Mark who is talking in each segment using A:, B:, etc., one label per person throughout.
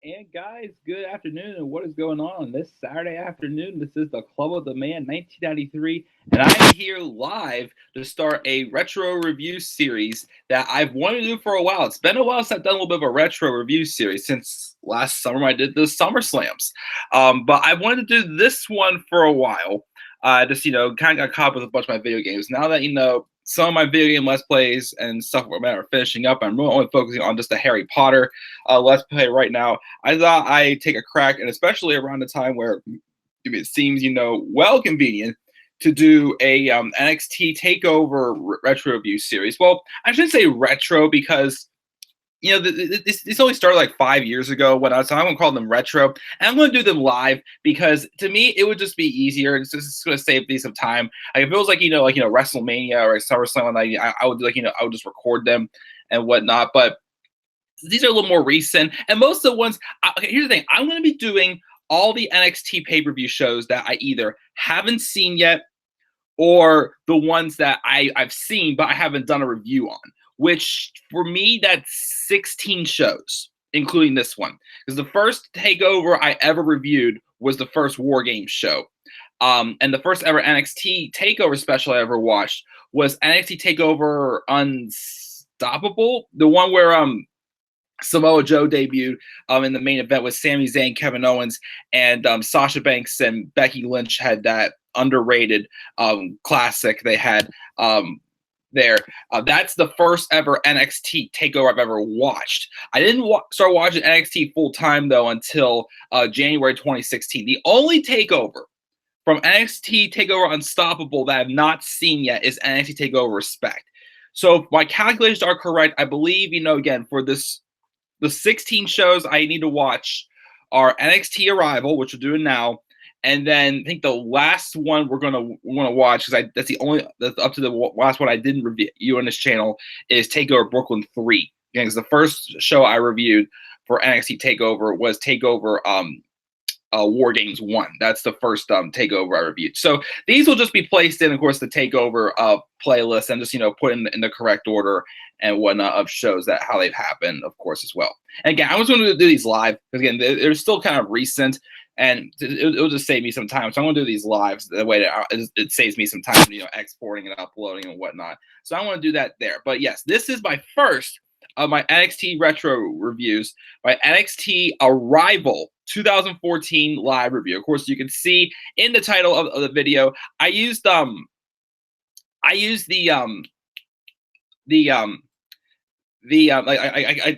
A: And guys, good afternoon. And what is going on this Saturday afternoon? This is the Club of the Man 1993, and I'm here live to start a retro review series that I've wanted to do for a while. It's been a while since I've done a little bit of a retro review series since last summer I did the Summer Slams. But I wanted to do this one for a while. Just kind of got caught up with a bunch of my video games. Now that some of my video game Let's Plays and stuff are finishing up, I'm really only focusing on just the Harry Potter Let's Play right now. I thought I'd take a crack, and especially around the time where it seems, well convenient to do a NXT Takeover retro review series. Well, I shouldn't say retro because this only started like 5 years ago when I'm going to call them retro, and I'm going to do them live because to me it would just be easier. It's just going to save me some time. Like if it was like WrestleMania or SummerSlam, I would I would just record them and whatnot. But these are a little more recent, and most of the ones. Okay, here's the thing: I'm going to be doing all the NXT pay-per-view shows that I either haven't seen yet, or the ones that I've seen but I haven't done a review on. Which for me, that's 16 shows, including this one, because the first takeover I ever reviewed was the first War Games show, and the first ever NXT Takeover special I ever watched was NXT Takeover Unstoppable, the one where Samoa Joe debuted in the main event with Sami Zayn, Kevin Owens, and Sasha Banks and Becky Lynch had that underrated classic they had there. That's the first ever NXT Takeover I've ever watched. I didn't start watching NXT full time though until January 2016. The only takeover from NXT Takeover Unstoppable that I've not seen yet is NXT Takeover Respect. So if my calculations are correct, I believe, again, for the 16 shows I need to watch are NXT ArRIVAL, which we're doing now, and then I think the last one we're gonna watch, because that's up to the last one I didn't review on this channel, is Takeover Brooklyn 3. Because the first show I reviewed for NXT Takeover was Takeover War Games 1. That's the first takeover I reviewed. So these will just be placed in, of course, the takeover playlist, and just put in the correct order and whatnot of shows that how they've happened, of course, as well. And again, I was going to do these live because again, they're still kind of recent, and it'll just save me some time. So I'm going to do these lives the way that it saves me some time, exporting and uploading and whatnot. So I want to do that there. But yes, this is my first of my NXT retro reviews, my NXT ArRIVAL 2014 live review. Of course, you can see in the title of the video, I used the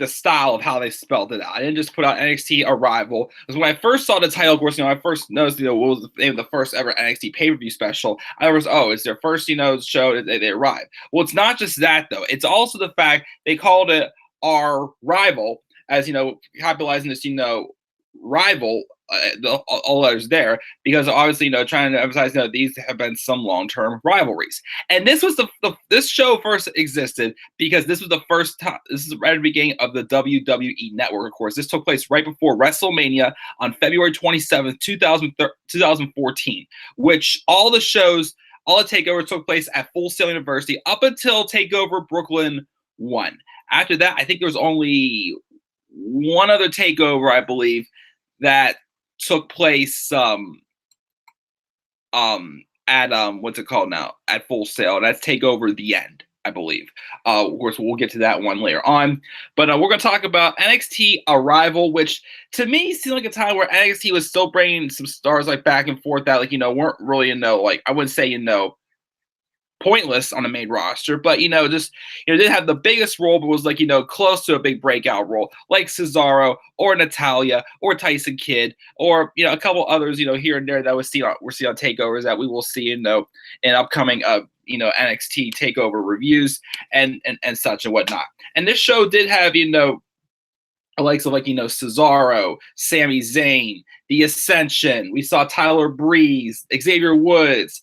A: style of how they spelled it out. I didn't just put out NXT ArRIVAL. Because when I first saw the title, of course, I first noticed, what was the name of the first ever NXT pay-per-view special. I was, it's their first, show that they arrived. Well, it's not just that, though. It's also the fact they called it ArRIVAL, as, capitalizing this, rival, all letters there, because obviously, trying to emphasize, these have been some long-term rivalries. And this was this show first existed because this was the first time, this is right at the beginning of the WWE Network, of course. This took place right before WrestleMania on February 27th, 2014, which all the takeovers took place at Full Sail University up until Takeover Brooklyn 1. After that, I think there was only one other takeover, I believe, that took place at what's it called now, at Full Sail. That's Takeover The End, I believe. Of course, we'll get to that one later on. But we're going to talk about NXT ArRIVAL, which to me seemed like a time where NXT was still bringing some stars like back and forth that weren't really I wouldn't say pointless on the main roster, but didn't have the biggest role, but was close to a big breakout role, like Cesaro or Natalya or Tyson Kidd or a couple others here and there that we're seeing on takeovers that we will see in upcoming NXT takeover reviews and such and whatnot. And this show did have the likes of Cesaro, Sami Zayn, The Ascension. We saw Tyler Breeze, Xavier Woods,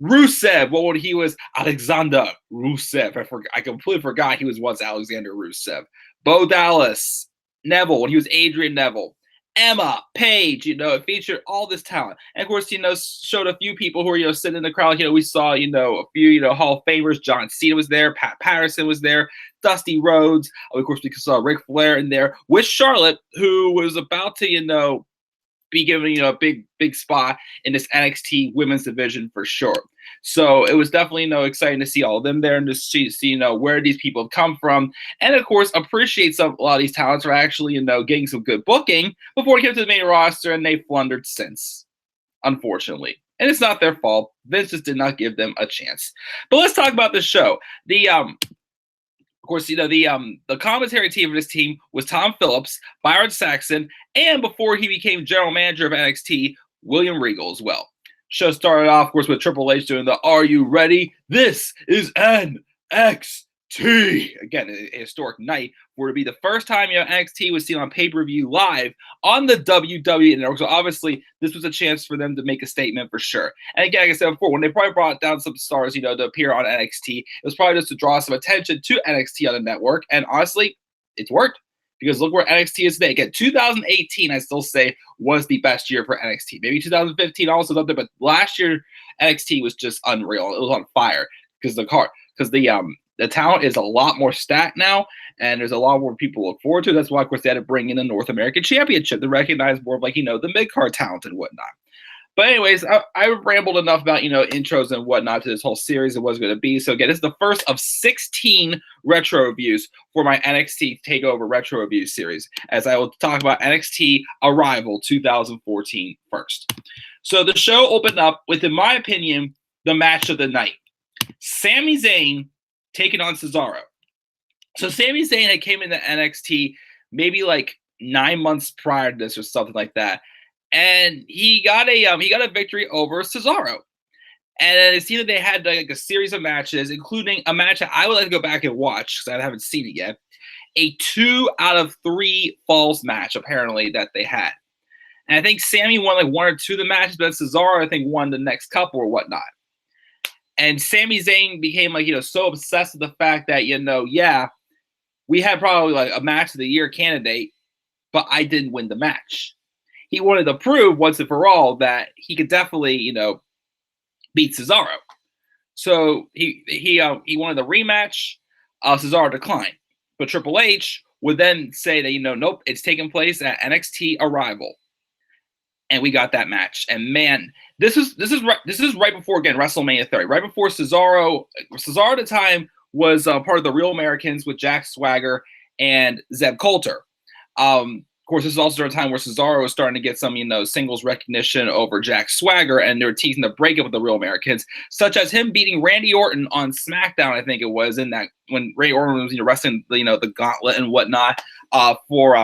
A: Rusev, when he was Alexander Rusev. I completely forgot he was once Alexander Rusev. Bo Dallas, Neville, when he was Adrian Neville. Emma, Paige, it featured all this talent. And of course, showed a few people who were, sitting in the crowd. We saw, a few, Hall of Famers. John Cena was there. Pat Patterson was there. Dusty Rhodes. Of course, we saw Ric Flair in there with Charlotte, who was about to, be given, a big spot in this NXT women's division for sure. So it was definitely, exciting to see all of them there and to see, where these people have come from. And of course, appreciate a lot of these talents are actually, getting some good booking before we get to the main roster, and they flundered since, unfortunately. And it's not their fault. Vince just did not give them a chance. But let's talk about the show. Of course, the commentary team for this team was Tom Phillips, Byron Saxton, and before he became general manager of NXT, William Regal as well. Show started off, of course, with Triple H doing the "Are you ready? This is NXT." Again, a historic night for it to be the first time NXT was seen on pay-per-view live on the WWE Network. So obviously, this was a chance for them to make a statement for sure. And again, like I said before, when they probably brought down some stars, to appear on NXT, it was probably just to draw some attention to NXT on the network. And honestly, it's worked. Because look where NXT is today. Again, 2018, I still say, was the best year for NXT. Maybe 2015 also was up there, but last year NXT was just unreal. It was on fire because the talent is a lot more stacked now, and there's a lot more people to look forward to. That's why, of course, they had to bring in the North American Championship to recognize more of the mid-card talent and whatnot. But anyways, I rambled enough about, intros and whatnot to this whole series and what's going to be. So again, this is the first of 16 retro reviews for my NXT Takeover retro review series, as I will talk about NXT ArRIVAL 2014 first. So the show opened up with, in my opinion, the match of the night. Sami Zayn taking on Cesaro. So Sami Zayn had came into NXT maybe 9 months prior to this or something like that. And he got a victory over Cesaro. And it seemed that they had a series of matches, including a match that I would like to go back and watch because I haven't seen it yet. A 2 out of 3 falls match, apparently, that they had. And I think Sami won 1 or 2 of the matches, but Cesaro, I think, won the next couple or whatnot. And Sami Zayn became so obsessed with the fact that, we had probably a match of the year candidate, but I didn't win the match. He wanted to prove once and for all that he could definitely, beat Cesaro. So he wanted a rematch. Cesaro declined, but Triple H would then say that nope, it's taking place at NXT ArRIVAL, and we got that match. And man, this is right before again WrestleMania 30, right before Cesaro. Cesaro at the time was part of the Real Americans with Jack Swagger and Zeb Coulter. Of course, this is also during a time where Cesaro was starting to get some, singles recognition over Jack Swagger, and they were teasing the breakup with the Real Americans, such as him beating Randy Orton on SmackDown, I think it was, in that when Randy Orton was wrestling, the gauntlet and whatnot for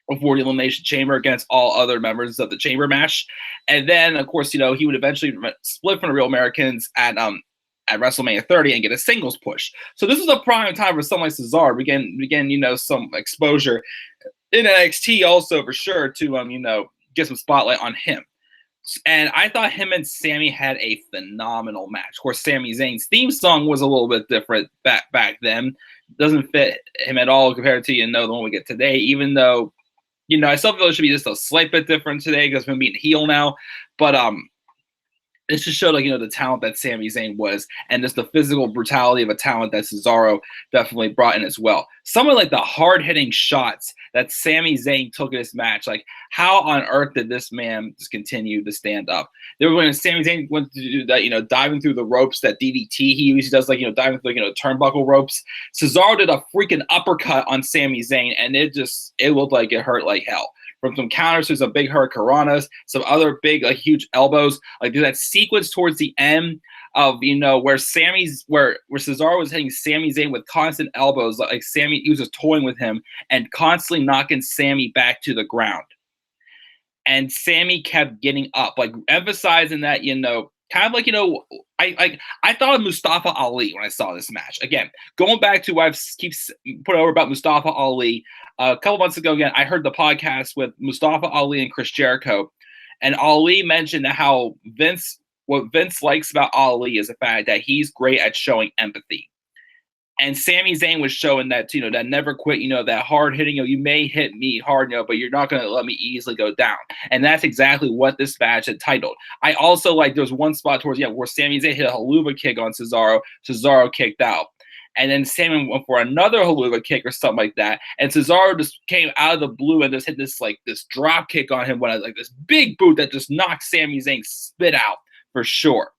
A: the Elimination Chamber against all other members of the Chamber match. And then, of course, he would eventually split from the Real Americans at WrestleMania 30 and get a singles push. So this is a prime time for someone like Cesaro. We get some exposure in NXT also for sure to get some spotlight on him. And I thought him and Sami had a phenomenal match. Of course, Sami Zayn's theme song was a little bit different back then. Doesn't fit him at all compared to the one we get today, even though I still feel it should be just a slight bit different today because of him being heel now. But it just showed the talent that Sami Zayn was, and just the physical brutality of a talent that Cesaro definitely brought in as well. Some of the hard-hitting shots that Sami Zayn took in this match, how on earth did this man just continue to stand up? There was when Sami Zayn went to do that, diving through the ropes, that DDT he usually does, diving through turnbuckle ropes. Cesaro did a freaking uppercut on Sami Zayn, and it looked like it hurt like hell. From some counters to some big hurricanranas, some other big, huge elbows. There's that sequence towards the end of, where Cesaro was hitting Sami Zayn with constant elbows. He was just toying with him and constantly knocking Sami back to the ground. And Sami kept getting up, emphasizing that, kind of I thought of Mustafa Ali when I saw this match. Again, going back to what I've keep put over about Mustafa Ali. A couple months ago, again, I heard the podcast with Mustafa Ali and Chris Jericho, and Ali mentioned how what Vince likes about Ali is the fact that he's great at showing empathy. And Sami Zayn was showing that, that never quit, that hard hitting, you may hit me hard, but you're not going to let me easily go down. And that's exactly what this match had titled. I also like, there's one spot towards the end where Sami Zayn hit a haluva kick on Cesaro. Cesaro kicked out. And then Sami went for another haluva kick or something like that. And Cesaro just came out of the blue and just hit this drop kick on him, this big boot that just knocked Sami Zayn spit out for sure.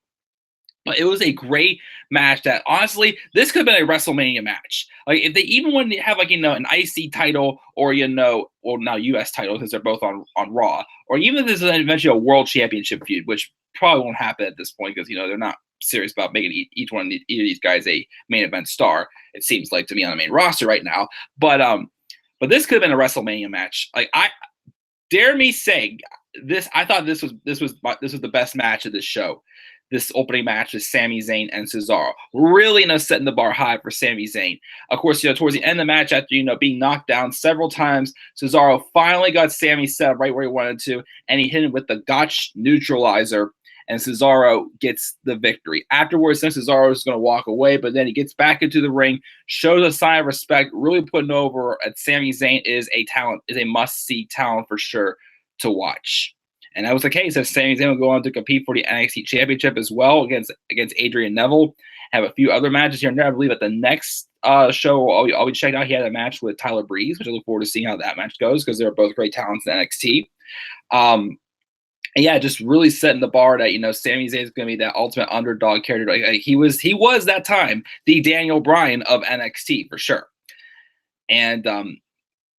A: But it was a great match that, honestly, this could have been a WrestleMania match. Like, if they even want to have, an IC title or, well, now US title because they're both on Raw, or even if this is eventually a world championship feud, which probably won't happen at this point because, they're not serious about making each one of these guys a main event star, it seems like to me on the main roster right now. But this could have been a WrestleMania match. Like, I dare me say this, I thought this was the best match of this show. This opening match with Sami Zayn and Cesaro. Really, setting the bar high for Sami Zayn. Of course, towards the end of the match, after, being knocked down several times, Cesaro finally got Sami set up right where he wanted to, and he hit him with the Gotch neutralizer, and Cesaro gets the victory. Afterwards, Cesaro is going to walk away, but then he gets back into the ring, shows a sign of respect, really putting over that Sami Zayn is a must-see talent for sure to watch. And that was the case. As Sami Zayn will go on to compete for the NXT Championship as well against Adrian Neville. Have a few other matches here and there. I believe at the next show I'll be checking out. He had a match with Tyler Breeze, which I look forward to seeing how that match goes because they're both great talents in NXT. And yeah, just really setting the bar that Sami Zayn is going to be that ultimate underdog character. Like, he was that time the Daniel Bryan of NXT for sure. And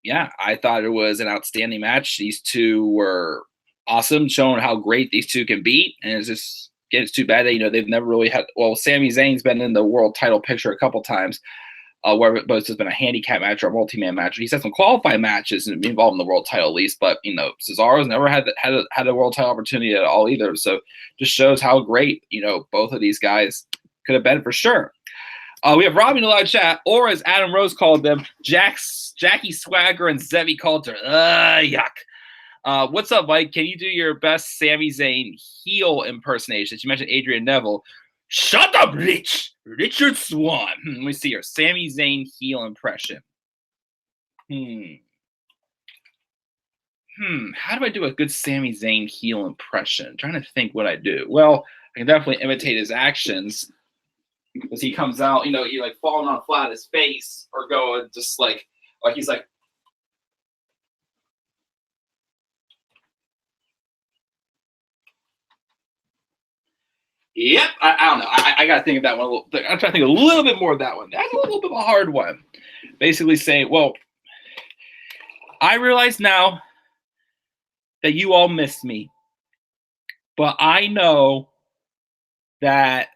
A: yeah, I thought it was an outstanding match. These two were awesome, showing how great these two can be, and it's too bad that they've never really had. Well, Sami Zayn's been in the world title picture a couple times, but it's just been a handicap match or a multi-man match. He's had some qualifying matches and been involved in the world title at least, but Cesaro's never had a world title opportunity at all either. So just shows how great both of these guys could have been for sure. We have Robbie in the live chat, or as Adam Rose called them, Jackie Swagger and Zevi Coulter. Yuck. What's up, Mike? Can you do your best Sami Zayn heel impersonation? You mentioned Adrian Neville. Shut up, Rich! Richard Swan. Let me see your Sami Zayn heel impression. How do I do a good Sami Zayn heel impression? I'm trying to think what I do. Well, I can definitely imitate his actions. As he comes out, he falling on flat his face or going just like he's like. Yep, I don't know. I got to think of that one. I'm trying to think a little bit more of that one. That's a little bit of a hard one. Basically saying, well, I realize now that you all missed me, but I know that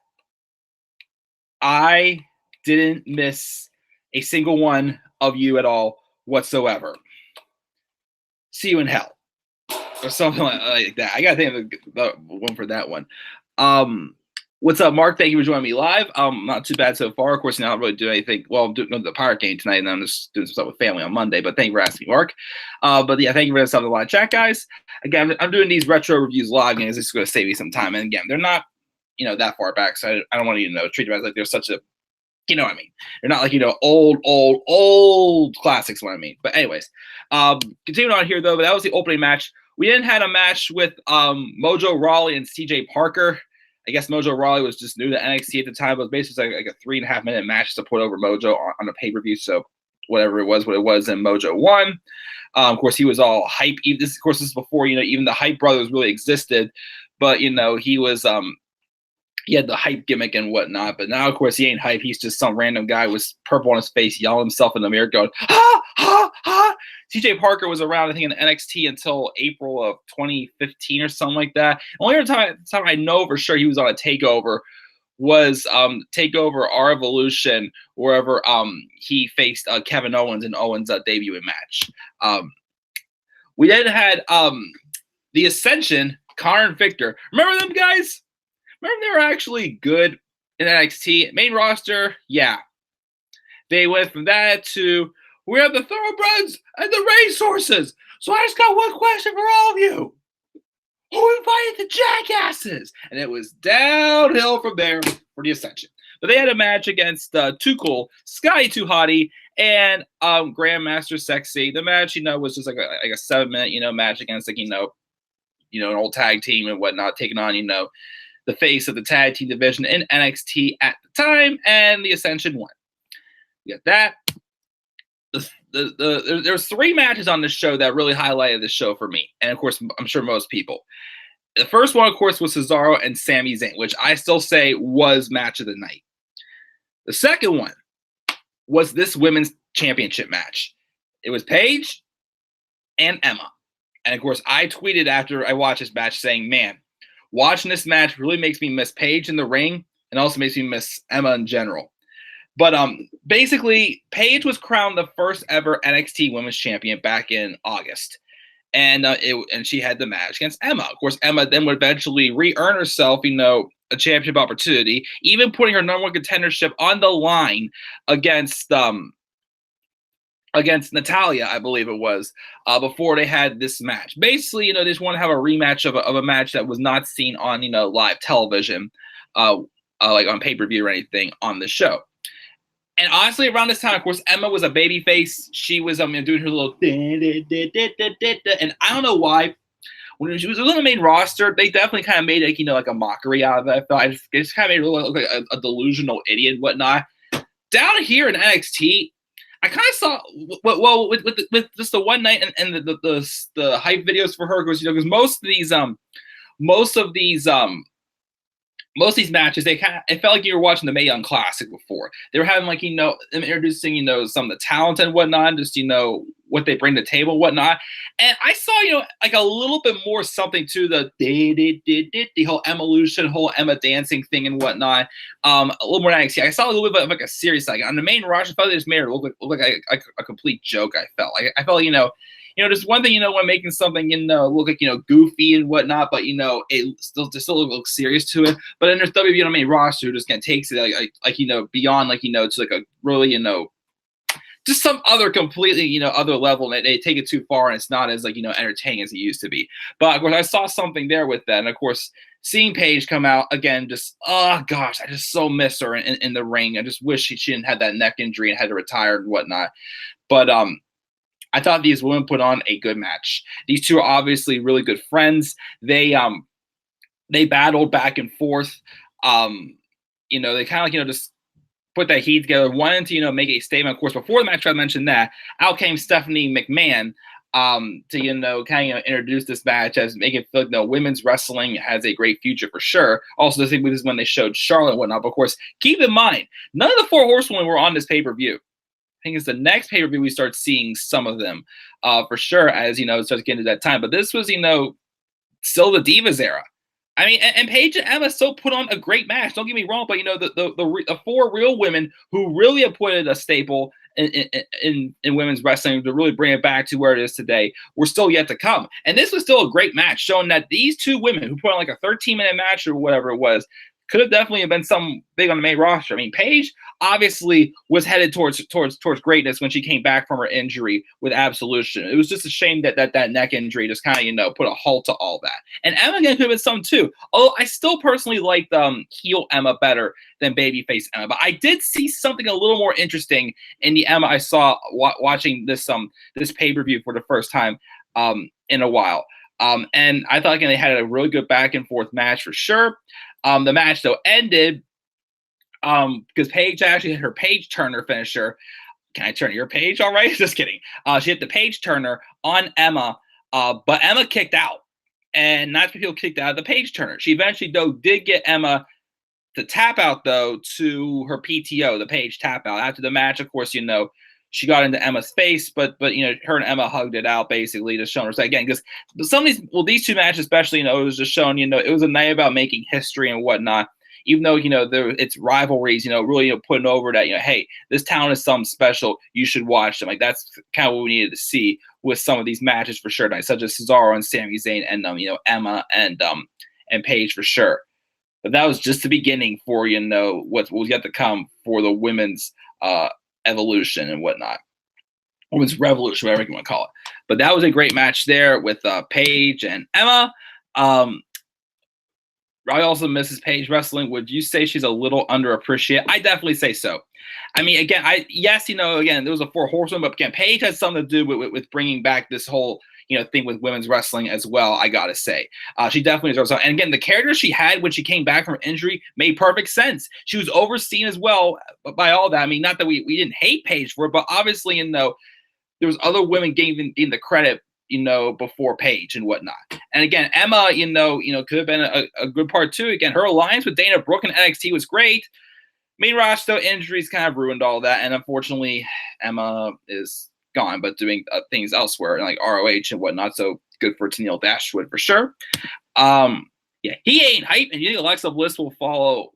A: I didn't miss a single one of you at all whatsoever. See you in hell. Or something like that. I got to think of the one for that one. What's up, Mark? Thank you for joining me live. Not too bad so far. Of course, not really doing anything. Well, I'm doing the Pirate game tonight, and I'm just doing some stuff with family on Monday. But thank you for asking, Mark. But yeah, thank you for stuff in the live chat, guys. Again, I'm doing these retro reviews live, and it's just going to save me some time. And again, they're not, that far back, so I don't want you to treat them as like they're such a, what I mean. They're not like old classics. What I mean. But anyways, continuing on here though. But that was the opening match. We then had a match with Mojo Rowley and CJ Parker. I guess Mojo Rowley was just new to NXT at the time, but it was basically like a 3.5 minute match to put over Mojo on a pay-per-view. So whatever it was, and Mojo won. Of course, he was all hype. This is before, even the Hype Brothers really existed. But, he was he had the hype gimmick and whatnot. But now, of course, he ain't hype. He's just some random guy with purple on his face yelling himself in the mirror going, ha, ha, ha. CJ Parker was around, I think, in NXT until April of 2015 or something like that. Only time I know for sure he was on a Takeover was Takeover ArRIVAL, wherever he faced Kevin Owens in Owens' debuting match. We then had the Ascension, Connor and Victor. Remember them guys? Remember they were actually good in NXT. Main roster, yeah. They went from that to, we have the thoroughbreds and the racehorses. So I just got one question for all of you. Who invited the jackasses? And it was downhill from there for the Ascension. But they had a match against Too Cool, Sky Too Hottie, and Grandmaster Sexy. The match, was just like a 7-minute, match against like an old tag team and whatnot, taking on the face of the tag team division in NXT at the time, and the Ascension won. You got that. There's 3 matches on this show that really highlighted the show for me, and of course, I'm sure most people. The first one, of course, was Cesaro and Sami Zayn, which I still say was match of the night. The second one was this women's championship match. It was Paige and Emma. And, of course, I tweeted after I watched this match saying, man, watching this match really makes me miss Paige in the ring and also makes me miss Emma in general. But basically, Paige was crowned the first ever NXT Women's Champion back in August. And she had the match against Emma. Of course, Emma then would eventually re-earn herself, a championship opportunity, even putting her number 1 contendership on the line against Natalya, I believe it was, before they had this match. Basically, they just want to have a rematch of a match that was not seen on, live television, like on pay-per-view or anything on the show. And honestly, around this time, of course, Emma was a babyface. She was doing her little and I don't know why. When she was on the main roster, they definitely kind of made like a mockery out of it. I felt it just kind of made her look like a delusional idiot and whatnot. Down here in NXT, I kind of saw with just the one night and the hype videos for her, because most of these matches, it felt like you were watching the Mae Young Classic before. They were having them introducing, some of the talent and whatnot, just, what they bring to the table and whatnot. And I saw, like a little bit more something to the whole evolution, whole Emma dancing thing and whatnot. A little more NXT. I saw a little bit of like a serious, like on the main roster, I felt they just made her look like a complete joke. I felt there's one thing, when making something, look like, goofy and whatnot, but, it still looks serious to it. But then there's WWE on the main roster who just kind of takes it beyond, to like a really, just some other completely, other level, and they take it too far, and it's not as entertaining as it used to be. But of course, I saw something there with that, and of course, seeing Paige come out again, just oh gosh, I just so miss her in the ring. I just wish she didn't have that neck injury and had to retire and whatnot. But I thought these women put on a good match. These two are obviously really good friends. They battled back and forth. They kind of just put that heat together, wanted to, make a statement. Of course, before the match, I mentioned that out came Stephanie McMahon to, kind of introduce this match as making it feel like, women's wrestling has a great future for sure. Also, this is when they showed Charlotte and whatnot. But of course, keep in mind, none of the 4 horsewomen were on this pay-per-view. I think it's the next pay-per-view we start seeing some of them for sure, as, it starts getting to that time. But this was, still the Divas era. I mean, and Paige and Emma still put on a great match. Don't get me wrong, but, the 4 real women who really have put a staple in women's wrestling to really bring it back to where it is today were still yet to come. And this was still a great match, showing that these 2 women who put on like a 13-minute match or whatever it was could have definitely been something big on the main roster. I mean, Paige obviously was headed towards greatness when she came back from her injury with Absolution. It was just a shame that neck injury just kind of, put a halt to all that. And Emma again could have been some too. Although I still personally liked heel Emma better than babyface Emma. But I did see something a little more interesting in the Emma I saw watching this pay-per-view for the first time in a while. And I thought, again, they had a really good back and forth match for sure. The match, though, ended because Paige actually had her Paige Turner finisher. Can I turn your page? All right. Just kidding. She hit the Paige Turner on Emma, but Emma kicked out. And not people kicked out of the Paige Turner. She eventually, though, did get Emma to tap out, though, to her PTO, the Paige tap out. After the match, of course, she got into Emma's face, but her and Emma hugged it out, basically, just showing her. So again, because some of these 2 matches, especially, it was just showing, it was a night about making history and whatnot. Even though, it's rivalries, really putting over that, hey, this town is something special. You should watch them. Like, that's kind of what we needed to see with some of these matches for sure tonight, such as Cesaro and Sami Zayn and, Emma and Paige for sure. But that was just the beginning for, what was yet to come for the women's evolution and whatnot. Women's revolution, whatever you want to call it. But that was a great match there with Paige and Emma. I also misses Paige Wrestling. Would you say she's a little underappreciated? I definitely say so. I mean, again, again, there was a four horsewoman, but again, Paige has something to do with bringing back this whole, thing with women's wrestling as well. I gotta say, she definitely deserves something. And again, the character she had when she came back from injury made perfect sense. She was overseen as well by all that. I mean, not that we didn't hate Paige for it, but obviously, there was other women getting the credit, before Paige and whatnot. And again, Emma, could have been a good part too. Again, her alliance with Dana Brooke in NXT was great. Main roster injuries kind of ruined all that, and unfortunately, Emma is gone, but doing things elsewhere like ROH and whatnot. So good for Tennille Dashwood for sure. Yeah, he ain't hype, and you think Alexa Bliss will follow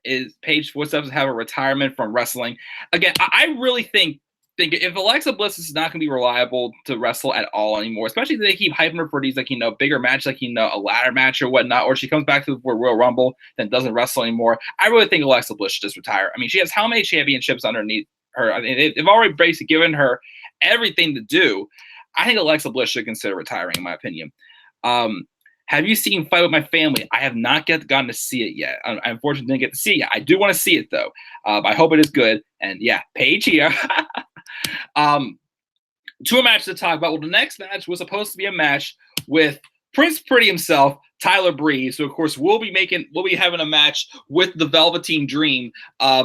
A: is Paige footsteps, have a retirement from wrestling? Again, I really think if Alexa Bliss is not going to be reliable to wrestle at all anymore, especially if they keep hyping her for these bigger matches, a ladder match or whatnot, or she comes back to the Royal Rumble then doesn't wrestle anymore, I really think Alexa Bliss should just retire. I mean, she has how many championships underneath her? I mean, they've already basically given her everything to do. I think Alexa Bliss should consider retiring, in my opinion. Have you seen Fight With My Family? I have not gotten to see it yet. I unfortunately didn't get to see it yet. I do want to see it, though. I hope it is good. And yeah, Paige here. Two matches to talk about. Well, the next match was supposed to be a match with Prince Pretty himself, Tyler Breeze. So of course we'll be having a match with the Velveteen Dream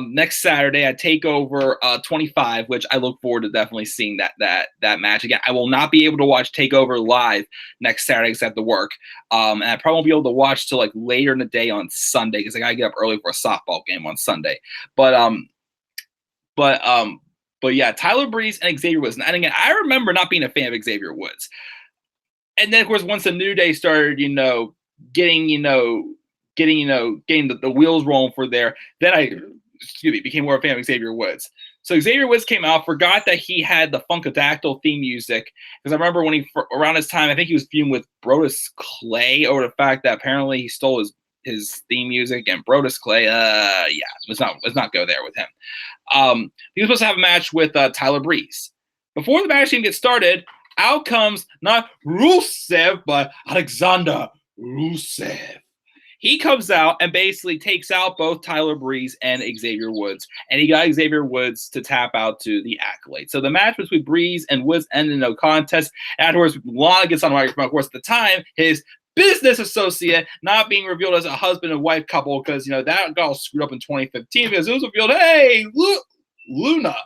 A: next Saturday at Takeover 25, which I look forward to definitely seeing that match again. I will not be able to watch Takeover live next Saturday because I have to work, and I probably won't be able to watch till like later in the day on Sunday because I gotta get up early for a softball game on Sunday. But yeah, Tyler Breeze and Xavier Woods. And again, I remember not being a fan of Xavier Woods. And then, of course, once the New Day started, getting the wheels rolling for there, then I became more a fan of Xavier Woods. So Xavier Woods came out, forgot that he had the Funkadactyl theme music. Because I remember when around his time, I think he was feuding with Brodus Clay over the fact that apparently he stole his theme music, and Brodus Clay, let's not go there with him. He was supposed to have a match with Tyler Breeze. Before the match even gets started, out comes not Rusev, but Alexander Rusev. He comes out and basically takes out both Tyler Breeze and Xavier Woods, and he got Xavier Woods to tap out to the Accolade. So the match between Breeze and Woods ended in no contest. Afterwards, Lana gets on the microphone. Of course, at the time, his business associate, not being revealed as a husband and wife couple, because that got all screwed up in 2015 because it was revealed, hey, Luna,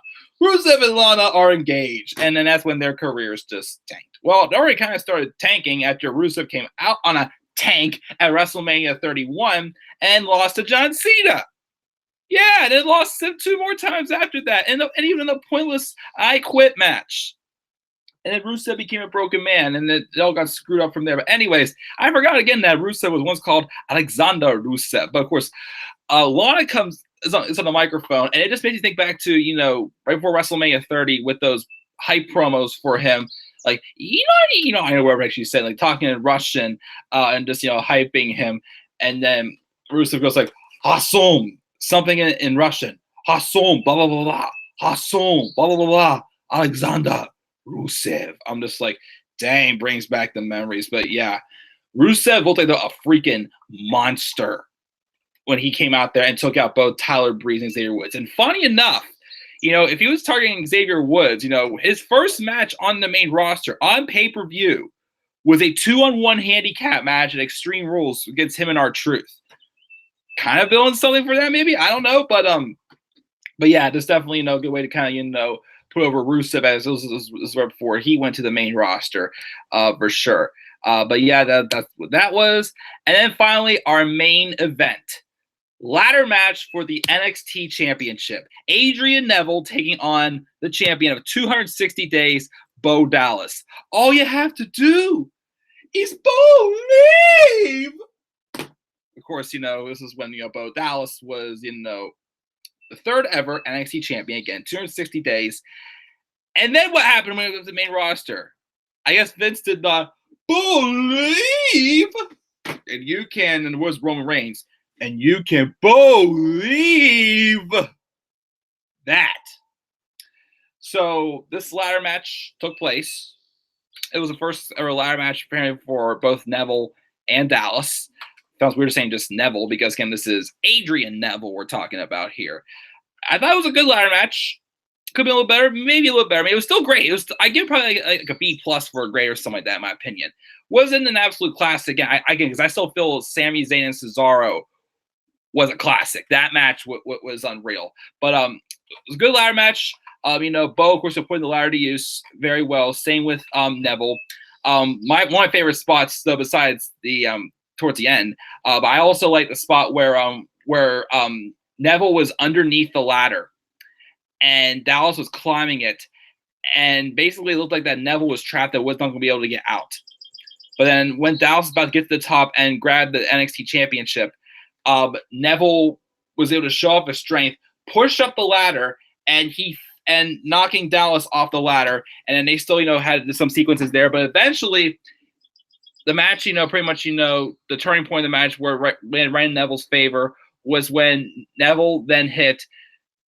A: Rusev and Lana are engaged, and then that's when their careers just tanked. Well, it already kind of started tanking after Rusev came out on a tank at WrestleMania 31 and lost to John Cena. Yeah, and then lost him 2 more times after that, and even in the pointless I Quit match. And then Rusev became a broken man, and it all got screwed up from there. But anyways, I forgot again that Rusev was once called Alexander Rusev. But of course, Lana is on the microphone, and it just makes you think back to, right before WrestleMania 30 with those hype promos for him. Like, I know where I actually said, like, talking in Russian and just, hyping him. And then Rusev goes like, Hasum, something in Russian. Hasum, blah, blah, blah, blah. Hasum, blah, blah, blah, blah. Alexander Rusev. I'm just like, dang, brings back the memories. But yeah, Rusev looked like a freaking monster when he came out there and took out both Tyler Breeze and Xavier Woods. And funny enough, if he was targeting Xavier Woods, his first match on the main roster on pay-per-view was a 2-on-1 handicap match at Extreme Rules against him and R-Truth. Kind of building something for that, maybe? I don't know. But yeah, there's definitely a good way to kind of, put over Rusev as this was right before he went to the main roster, for sure. But yeah, that's what that was. And then finally, our main event. Ladder match for the NXT Championship. Adrian Neville taking on the champion of 260 days, Bo Dallas. All you have to do is believe. Of course, this is when, Bo Dallas was, the third ever NXT champion, again, 260 days. And then what happened when it was the main roster? I guess Vince did not believe. And it was Roman Reigns. And you can believe that. So this ladder match took place. It was the first ever ladder match apparently for both Neville and Dallas. Sounds weird saying just Neville because, again, this is Adrian Neville we're talking about here. I thought it was a good ladder match. Could be a little better, maybe a little better. I mean, it was still great. I give probably like a B+ for a grade or something like that, in my opinion. Wasn't an absolute classic. Again, because I still feel Sami Zayn and Cesaro was a classic. That match was unreal. But it was a good ladder match. Bo, of course, putting the ladder to use very well. Same with Neville. One of my favorite spots, though, besides the towards the end, but I also like the spot where Neville was underneath the ladder and Dallas was climbing it, and basically it looked like that Neville was trapped, that was not going to be able to get out. But then when Dallas was about to get to the top and grab the NXT championship, Neville was able to show off his strength, push up the ladder, and knocking Dallas off the ladder. And then they still, had some sequences there. But eventually, the match, pretty much, the turning point of the match where ran in Neville's favor was when Neville then hit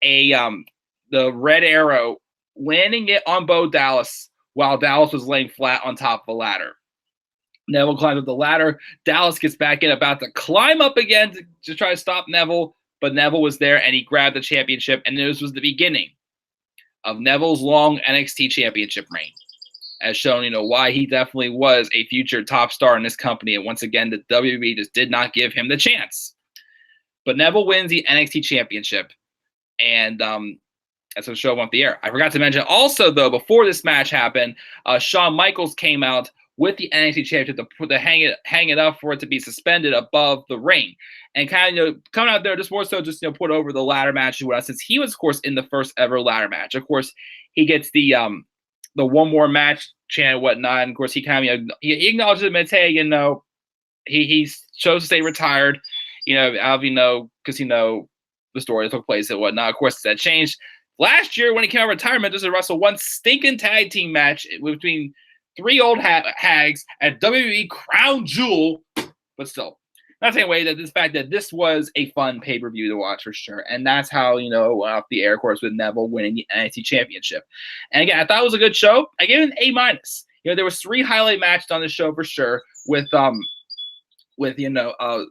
A: the red arrow, landing it on Bo Dallas while Dallas was laying flat on top of the ladder. Neville climbs up the ladder. Dallas gets back in, about to climb up again to try to stop Neville, but Neville was there and he grabbed the championship, and this was the beginning of Neville's long NXT championship reign, as shown, why he definitely was a future top star in this company. And once again, the WWE just did not give him the chance. But Neville wins the NXT championship, and that's what the show went off the air. I forgot to mention also, though, before this match happened, Shawn Michaels came out with the NXT championship to hang it up for it to be suspended above the ring, and kind of coming out there just more so just put over the ladder match and whatnot, since he was, of course, in the first ever ladder match. Of course, he gets the one more match chant and whatnot, and of course he kind of he acknowledges it and hey, he chose to stay retired, because the story that took place and whatnot. Of course, that changed last year when he came out of retirement. Just to wrestle one stinking tag team match between three old hags at WWE Crown Jewel, but still, not saying away that this fact that this was a fun pay-per-view to watch for sure, and that's how it went off the air, of course, with Neville winning the NXT championship. And again, I thought it was a good show. I gave it an A-. There was 3 highlight matches on the show for sure. With the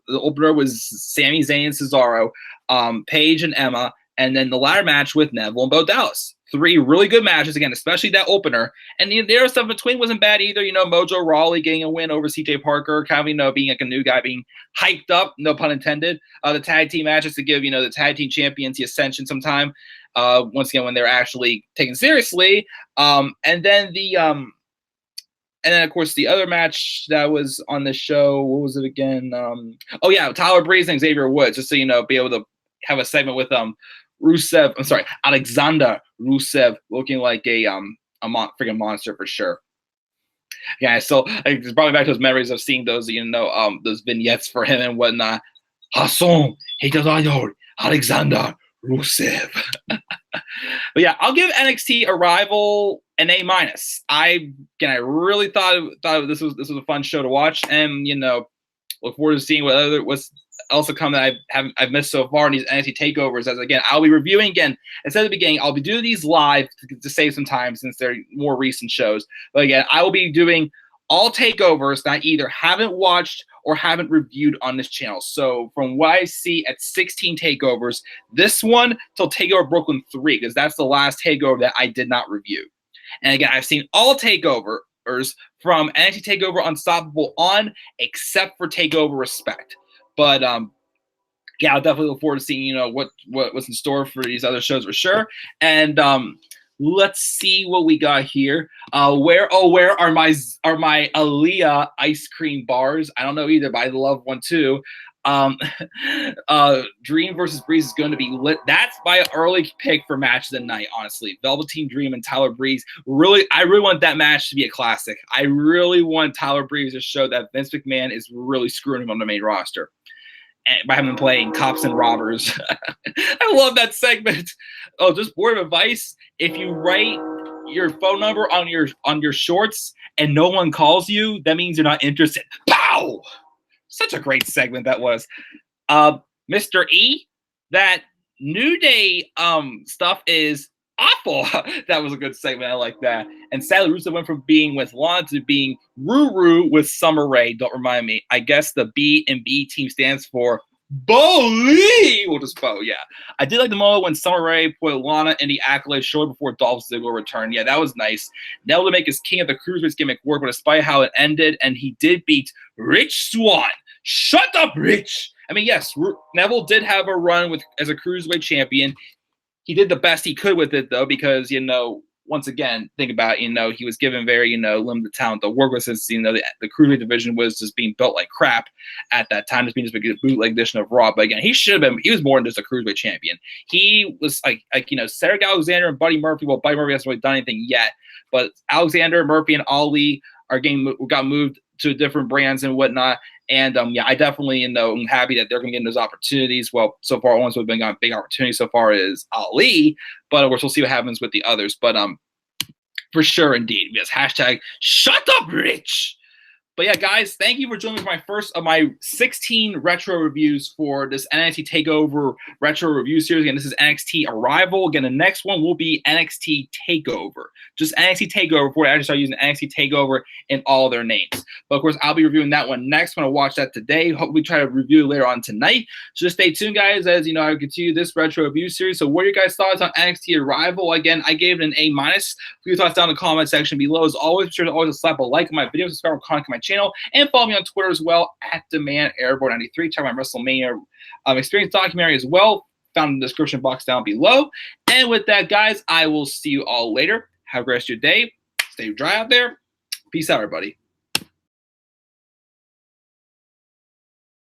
A: opener was Sami Zayn and Cesaro, Paige and Emma, and then the ladder match with Neville and Bo Dallas. 3 really good matches, again, especially that opener. And the other stuff between wasn't bad either. Mojo Rowley getting a win over CJ Parker, kind of, being like a new guy, being hyped up, no pun intended. The tag team matches to give, the tag team champions the ascension sometime, once again, when they're actually taken seriously. And then of course, the other match that was on the show, what was it again? Tyler Breeze and Xavier Woods, just so, be able to have a segment with Alexander Rusev, looking like a freaking monster for sure. Yeah, so it's probably back to those memories of seeing those, those vignettes for him and whatnot. Hassan, Alexander Rusev. But yeah, I'll give NXT ArRIVAL an A-. I really thought this was a fun show to watch, and look forward to seeing what's also come that I've missed so far in these NXT takeovers. As again, I'll be reviewing again. Instead of the beginning, I'll be doing these live to save some time since they're more recent shows. But again, I will be doing all takeovers that I either haven't watched or haven't reviewed on this channel. So from what I see at 16 takeovers, this one till Takeover Brooklyn 3, because that's the last takeover that I did not review. And again, I've seen all takeovers from NXT Takeover Unstoppable on, except for Takeover Respect. But yeah, I'll definitely look forward to seeing what was in store for these other shows for sure. And let's see what we got here. Where are my Aaliyah ice cream bars? I don't know either, but I love one too. Dream versus Breeze is going to be lit. That's my early pick for match of the night, honestly. Velveteen Dream and Tyler Breeze. I really want that match to be a classic. I really want Tyler Breeze to show that Vince McMahon is really screwing him on the main roster, and by having him playing cops and robbers. I love that segment. Oh, just word of advice: if you write your phone number on your shorts and no one calls you, that means you're not interested. Pow! Such a great segment that was. Mr. E, that New Day stuff is awful. That was a good segment. I like that. And sadly, Rusev went from being with Lana to being Ruru with Summer Rae. Don't remind me. I guess the B and B team stands for Bo-Lee. We'll just Bo, yeah. I did like the moment when Summer Rae put Lana in the accolade show before Dolph Ziggler returned. Yeah, that was nice. Neville to make his King of the Cruiserweights gimmick work, but despite how it ended, and he did beat Rich Swann. Shut up, Rich! I mean, yes, Neville did have a run as a Cruiserweight champion. He did the best he could with it, though, because, once again, think about it, he was given very, limited talent to work with since, the Cruiserweight division was just being built like crap at that time, just being just a bootleg edition of Raw. But again, he was more than just a Cruiserweight champion. He was like Cedric Alexander and Buddy Murphy. Well, Buddy Murphy hasn't really done anything yet, but Alexander, Murphy, and Ali got moved to different brands and whatnot. And I definitely am happy that they're going to get those opportunities. Well, so far, ones who have been got big opportunities so far is Ali, but of course we'll see what happens with the others. But for sure, indeed, yes. Hashtag shut up, Rich. But yeah, guys, thank you for joining me for my first of my 16 retro reviews for this NXT Takeover retro review series. Again, this is NXT ArRIVAL. Again, the next one will be NXT Takeover. Just NXT Takeover before they actually start using NXT Takeover in all their names. But of course, I'll be reviewing that one next. I'm going to watch that today. Hopefully, try to review it later on tonight. So just stay tuned, guys, as I continue this retro review series. So what are your guys' thoughts on NXT ArRIVAL? Again, I gave it an A-. Leave your thoughts down in the comment section below. As always, be sure to always slap a like on my video, subscribe, comment on my channel, and follow me on Twitter as well at DemandAirborne93. Check out my WrestleMania experience documentary as well, found in the description box down below. And with that, guys, I will see you all later. Have a great rest of your day. Stay dry out there. Peace out, everybody.